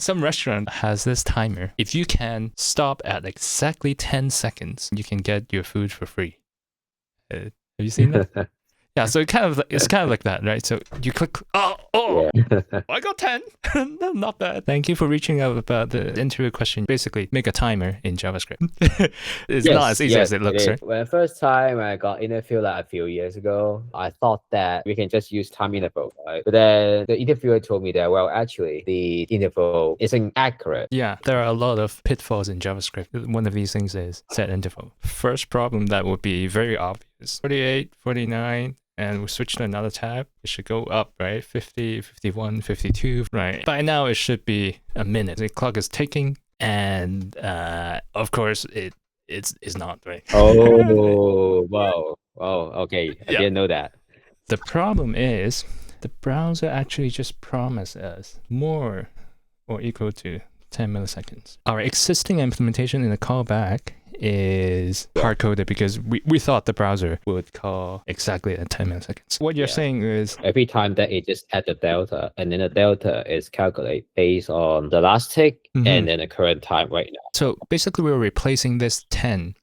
Some restaurant has this timer. If you can stop at exactly 10 seconds, you can get your food for free. Have you seen that? Yeah, so it's kind of like that, right? So you click, Yeah. I got 10. Not bad. Thank you for reaching out about the interview question. Basically, make a timer in JavaScript. It's not as easy as it looks, right? When the first time I got interviewed like a few years ago, I thought that we can just use time interval, right? But then the interviewer told me that, well, actually, the interval isn't accurate. Yeah, there are a lot of pitfalls in JavaScript. One of these things is set interval. First problem that would be very obvious. 48, 49, and we switch to another tab. It should go up, right? 50, 51, 52, right? By now, it should be a minute. The clock is ticking, and of course, it's not, right? Oh, wow. Okay. I Yeah. didn't know that. The problem is the browser actually just promised us more or equal to 10 milliseconds. Our existing implementation in the callback is hard-coded because we thought the browser would call exactly at 10 milliseconds. What you're saying is every time that it just add the delta, and then the delta is calculated based on the last tick and then the current time right now. So basically we're replacing this 10,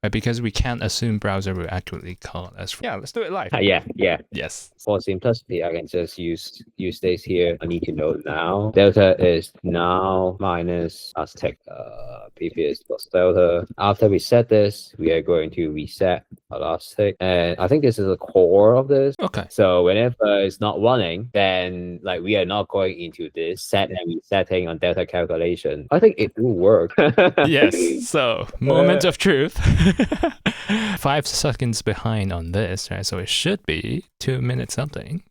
right? Because we can't assume browser will accurately call us. Yeah, let's do it live. Yeah. Yes. For simplicity, I can just use this here. I need to know now. Delta is now minus last tick. Previous plus delta. After we set this, we are going to reset our last tick. And I think this is the core of this. Okay. So whenever it's not running, then like we are not going into this set and resetting on delta calculation. I think it will work. Yes. So moment of truth. 5 seconds behind on this, right? So it should be 2 minutes something.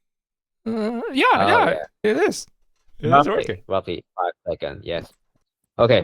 Yeah, it is. It is working. Roughly 5 seconds, yes. Okay.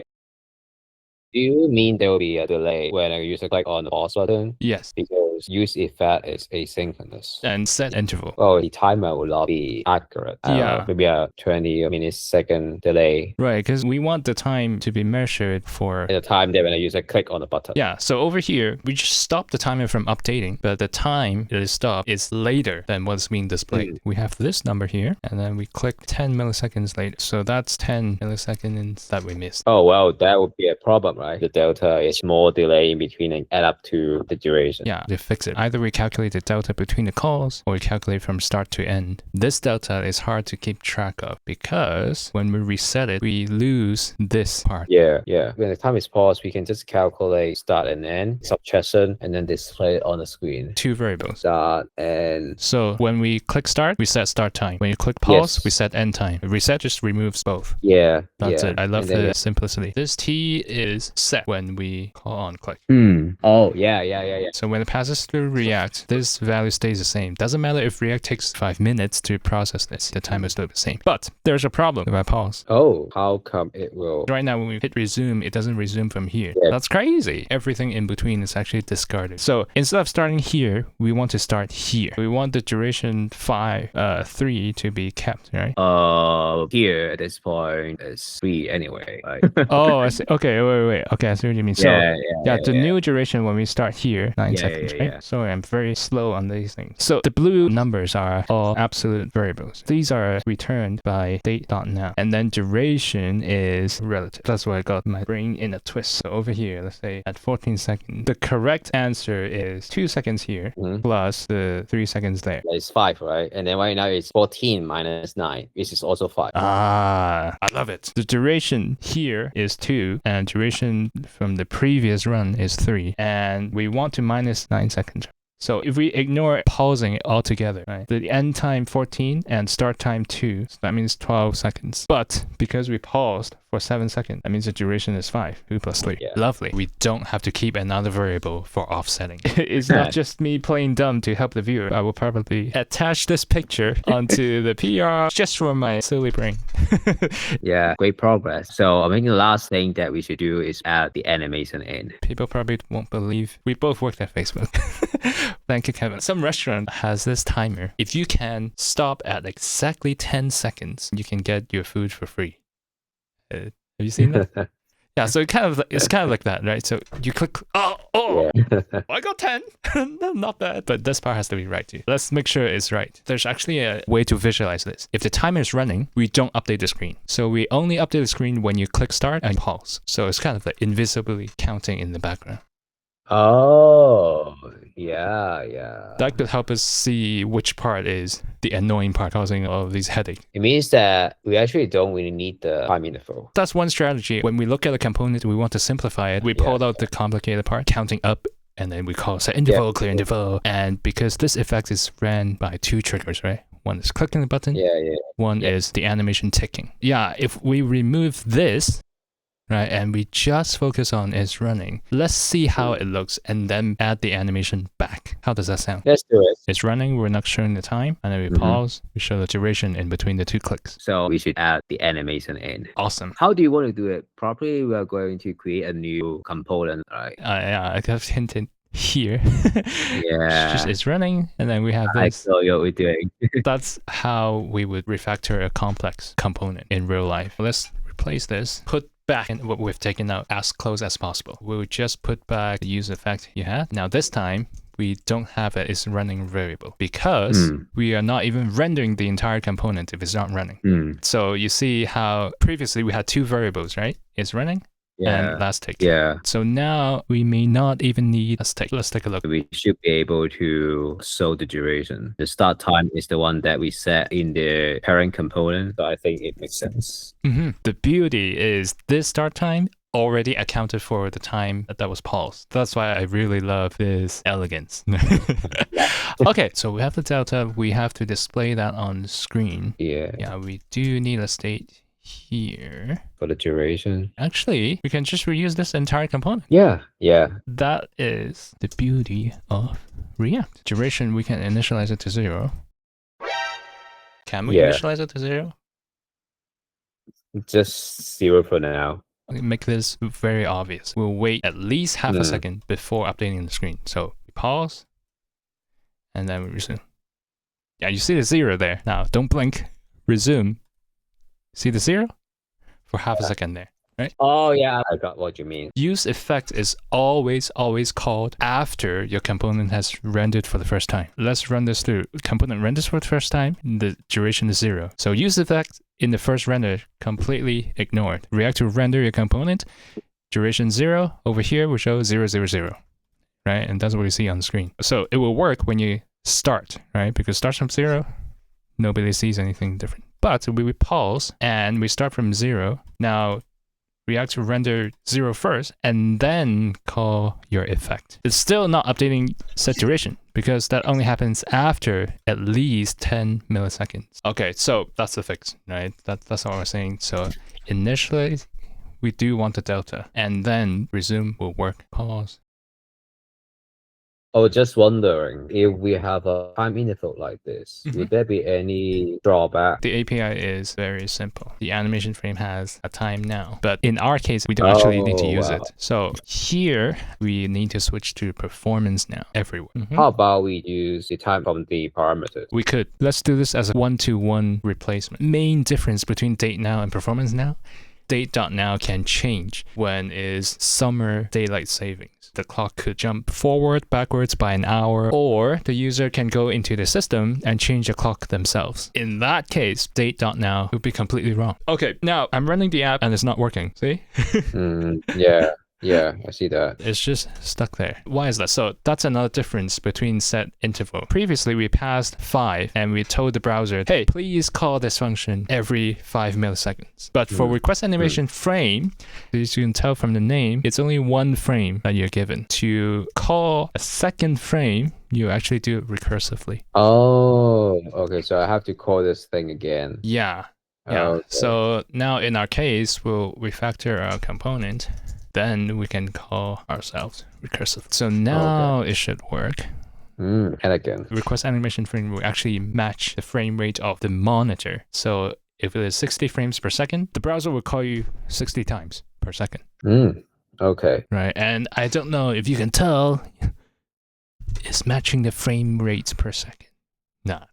Do you mean there will be a delay when a user click on the pause button? Yes. Because use effect is asynchronous. And set interval. Oh, the timer will not be accurate. Yeah. Maybe a 20 millisecond delay. Right, because we want the time to be measured for the time that when a user click on the button. Yeah, so over here, we just stop the timer from updating, but the time it is stopped is later than what's being displayed. We have this number here, and then we click 10 milliseconds later. So that's 10 milliseconds that we missed. Oh, well, that would be a problem, right? The delta is more delay in between and add up to the duration. Yeah, to fix it. Either we calculate the delta between the calls or we calculate from start to end. This delta is hard to keep track of because when we reset it, we lose this part. Yeah. When the time is paused, we can just calculate start and end, subtraction, and then display it on the screen. 2 variables. Start and... So when we click start, we set start time. When you click pause, we set end time. Reset just removes both. Yeah. That's it. I love the simplicity. This T is set when we call on click. Oh, yeah. So when it passes through React, this value stays the same. Doesn't matter if React takes 5 minutes to process this. The time is still the same. But there's a problem if I pause. Oh, how come it will? Right now, when we hit resume, it doesn't resume from here. Yeah. That's crazy. Everything in between is actually discarded. So instead of starting here, we want to start here. We want the duration 3 to be kept, right? Here at this point is 3 anyway. Right? Oh, I see. Okay, wait. Okay, I see what you mean. So the new duration when we start here, 9 seconds, right? Sorry, I'm very slow on these things. So the blue numbers are all absolute variables. These are returned by date.now. And then duration is relative. That's why I got my brain in a twist. So over here, let's say at 14 seconds, the correct answer is 2 seconds here plus the 3 seconds there. It's 5, right? And then right now it's 14 minus 9, which is also 5. Ah, I love it. The duration here is 2 and duration from the previous run is 3. And we want to minus 9 seconds. So if we ignore pausing it altogether, right, the end time 14 and start time 2, so that means 12 seconds. But because we paused for 7 seconds, that means the duration is 5, 2 plus 3. Yeah. Lovely. We don't have to keep another variable for offsetting. It's not just me playing dumb to help the viewer. I will probably attach this picture onto the PR just for my silly brain. Yeah, great progress. So I think the last thing that we should do is add the animation in. People probably won't believe we both worked at Facebook. Thank you, Kevin. Some restaurant has this timer. If you can stop at exactly 10 seconds, you can get your food for free. Have you seen that? Yeah, so it's kind of like that, right? So you click, oh, Yeah. I got 10. Not bad. But this part has to be right too. Let's make sure it's right. There's actually a way to visualize this. If the timer is running, we don't update the screen. So we only update the screen when you click start and pause. So it's kind of like invisibly counting in the background. Oh, yeah. That could help us see which part is the annoying part causing all of these headaches. It means that we actually don't really need the time interval. That's one strategy. When we look at a component, we want to simplify it. We pull out the complicated part, counting up, and then we call set interval, clear interval. And because this effect is ran by two triggers, right? One is clicking the button. Yeah. One is the animation ticking. Yeah, if we remove this, right, and we just focus on is running, let's see how it looks and then add the animation back. How does that sound? Let's do it. It's running, we're not showing the time, and then we pause, we show the duration in between the two clicks. So we should add the animation in. Awesome. How do you want to do it? Probably we are going to create a new component, right? Yeah, I have hinted here. Yeah. It's running, and then we have I this. saw what we're doing. That's how we would refactor a complex component in real life. Let's replace this, put back in what we've taken out as close as possible. We'll just put back the use effect you had. Now this time, we don't have it, it's running variable because we are not even rendering the entire component if it's not running. So you see how previously we had two variables, right? It's running and last tick. Yeah. So now we may not even need last tick. Let's take a look. We should be able to show the duration. The start time is the one that we set in the parent component. So I think it makes sense. The beauty is this start time already accounted for the time that was paused. That's why I really love this elegance. Okay, so we have the delta. We have to display that on screen. Yeah, we do need a state here. For the duration. Actually, we can just reuse this entire component. Yeah. That is the beauty of React. Duration, we can initialize it to 0. Can we initialize it to 0? Just 0 for now. Make this very obvious. We'll wait at least half a second before updating the screen. So we pause, and then we resume. Yeah, you see the 0 there. Now, don't blink. Resume. See the 0? For half a second there, right? Oh, yeah. I got what you mean. Use effect is always called after your component has rendered for the first time. Let's run this through. Component renders for the first time, the duration is 0. So use effect in the first render completely ignored. React to render your component, duration 0. Over here, we show 0, 0, 0, right? And that's what you see on the screen. So it will work when you start, right? Because start from 0, nobody sees anything different. But we pause and we start from 0. Now, React to render 0 first and then call your effect. It's still not updating set duration because that only happens after at least 10 milliseconds. Okay, so that's the fix, right? That's what we're saying. So initially, we do want the delta, and then resume will work. Pause. Oh, just wondering, if we have a time interval like this, would there be any drawback? The API is very simple. The animation frame has a time now, but in our case, we don't actually need to use it. So here, we need to switch to performance now everywhere. How about we use the time from the parameters? We could. Let's do this as a one-to-one replacement. Main difference between date now and performance now, date.now can change when is summer daylight savings. The clock could jump forward, backwards by an hour, or the user can go into the system and change the clock themselves. In that case, date.now would be completely wrong. Okay, now I'm running the app and it's not working. See? Yeah, I see that. It's just stuck there. Why is that? So that's another difference between set interval. Previously, we passed 5 and we told the browser, hey, please call this function every 5 milliseconds. But for request animation frame, as you can tell from the name, it's only one frame that you're given. To call a second frame, you actually do it recursively. Oh, okay. So I have to call this thing again. Yeah. Okay. So now in our case, we'll refactor our component. Then we can call ourselves recursive. So now it should work. Elegant. Request animation frame will actually match the frame rate of the monitor. So if it is 60 frames per second, the browser will call you 60 times per second. Okay. Right. And I don't know if you can tell, it's matching the frame rates per second. Nah.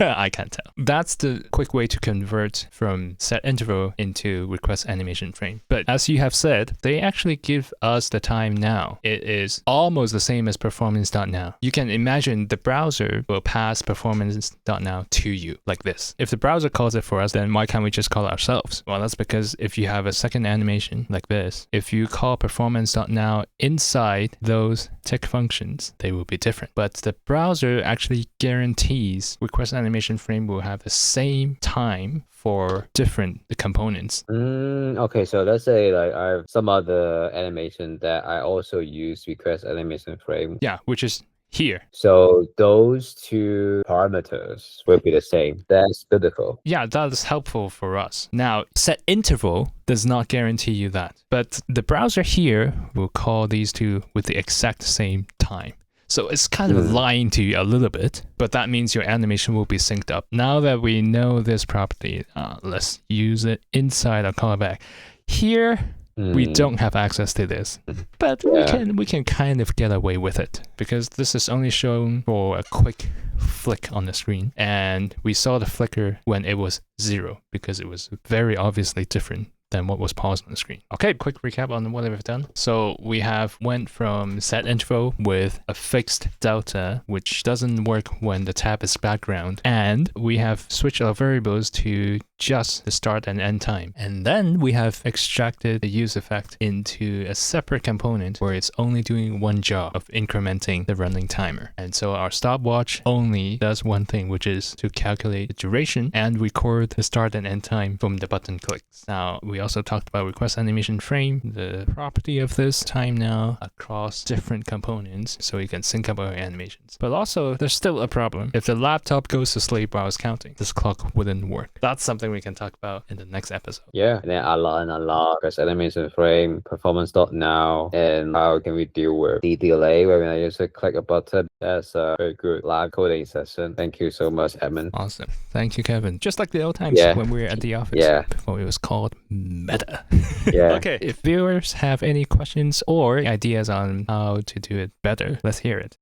I can't tell. That's the quick way to convert from set interval into request animation frame. But as you have said, they actually give us the time now. It is almost the same as performance.now. You can imagine the browser will pass performance.now to you like this. If the browser calls it for us, then why can't we just call it ourselves? Well, that's because if you have a second animation like this, if you call performance.now inside those tick functions, they will be different. But the browser actually guarantees request animation frame will have the same time for different components. Okay, so let's say like I have some other animation that I also use request animation frame. Yeah, which is here. So those two parameters will be the same. That's beautiful. Yeah, that is helpful for us. Now, set interval does not guarantee you that, but the browser here will call these two with the exact same time. So it's kind of lying to you a little bit, but that means your animation will be synced up. Now that we know this property, let's use it inside our callback. Here, we don't have access to this, but we can kind of get away with it because this is only shown for a quick flick on the screen, and we saw the flicker when it was 0 because it was very obviously different than what was paused on the screen. Okay, quick recap on what we've done. So we have went from set interval with a fixed delta, which doesn't work when the tab is background, and we have switched our variables to just the start and end time. And then we have extracted the use effect into a separate component where it's only doing one job of incrementing the running timer. And so our stopwatch only does one thing, which is to calculate the duration and record the start and end time from the button clicks. Now, we also talked about request animation frame, the property of this time now across different components so you can sync up our animations. But also, there's still a problem. If the laptop goes to sleep while it's counting, this clock wouldn't work. That's something we can talk about in the next episode. Yeah, and then unlock request animation frame, performance.now, and how can we deal with the delay when I just click a button. That's a very good live coding session. Thank you so much, Edmund. Awesome. Thank you, Kevin. Just like the old times when we were at the office before it was called Meta. Okay, if viewers have any questions or ideas on how to do it better, let's hear it.